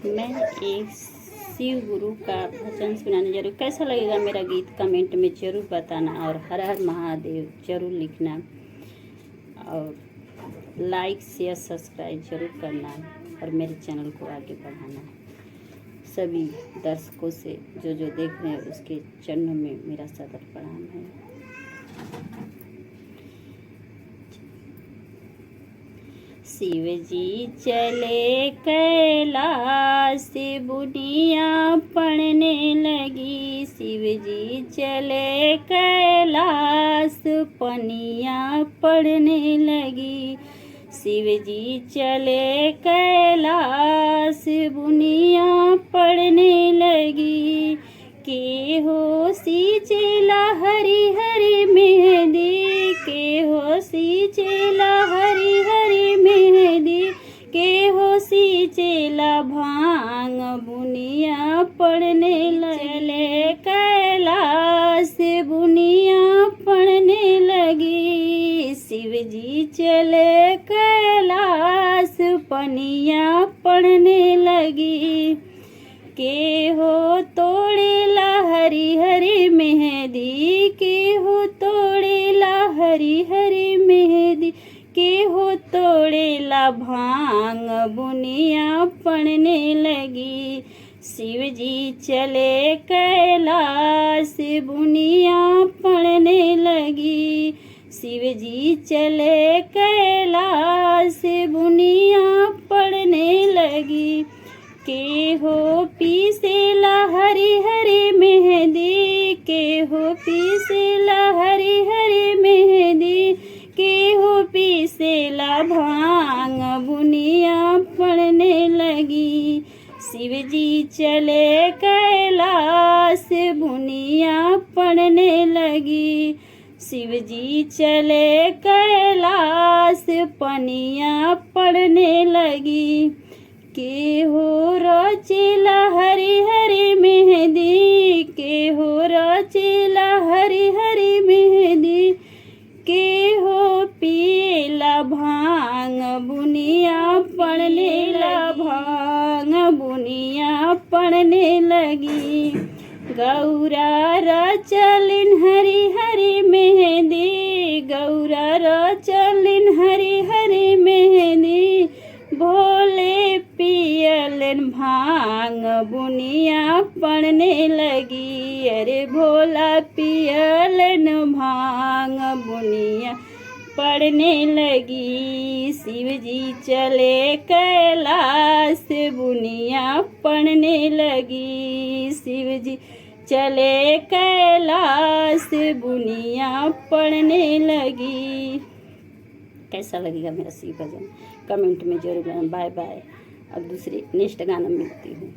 मैं एक शिव गुरु का भजन सुनाने जरूर। कैसा लगेगा मेरा गीत कमेंट में ज़रूर बताना, और हर हर महादेव ज़रूर लिखना, और लाइक शेयर सब्सक्राइब ज़रूर करना, और मेरे चैनल को आगे बढ़ाना। सभी दर्शकों से जो देख रहे हैं उसके चरणों में मेरा सदर प्रणाम है। शिव जी चले कैलाश, बुनिया पड़ने लगी। शिव जी चले कैलाश, पनिया पड़ने लगी। शिव जी चले कैलाश, बुनिया पड़ने लगी। के हो सी चेला हरी हरी मेहंदी, के हो सी चेला हरी हरी मेहंदी, के हो सी चेला भांग बुनिया पड़ने लगे। कैलाश बुनिया पड़ने लगी। शिव जी चले कैलाश, पनिया पड़ने लगी। के हो तोड़ेला हरी हरी मेहंदी, के हो तोड़ेला हरी हरी मेहंदी, के हो तोड़ेला भांग बुनिया पड़ने लगी। शिव जी चले कैलाश, बुनिया पड़ने लगी। शिव जी चले कैलाश, बुनिया पड़ने लगी। के हो पीसेला हरी हरी मेहंदी, के हो पीसेला हरी हरी मेहंदी, के हो पीसेला भांग बुनिया पड़ने लगी। शिव जी चले कैलाश, बुनिया पड़ने लगी। शिव जी चले कैलाश, पनिया पड़ने लगी। के हो रचेला हरी हरी मेहंदी, के हो रचेला हरी हरी मेहंदी, के हो पिएला भांग बुनिया पड़ने लगी। भांग बुनिया पड़ने लगी। गौरा रचलिन हरी हरी मेहंदी, गौरा रचलिन हरी हरी मेहंदी, भोले पियलन भांग बुनिया पड़ने लगी। अरे भोला पियलन भांग बुनिया पड़ने लगी। शिव जी चले कैलाश, बुनिया पड़ने लगी। शिव जी चले कैलाश, बुनिया पड़ने लगी। कैसा लगेगा मेरा शिव भजन कमेंट में जरूर। Bye bye. अब दूसरे नेक्स्ट गाना मिलती हूँ।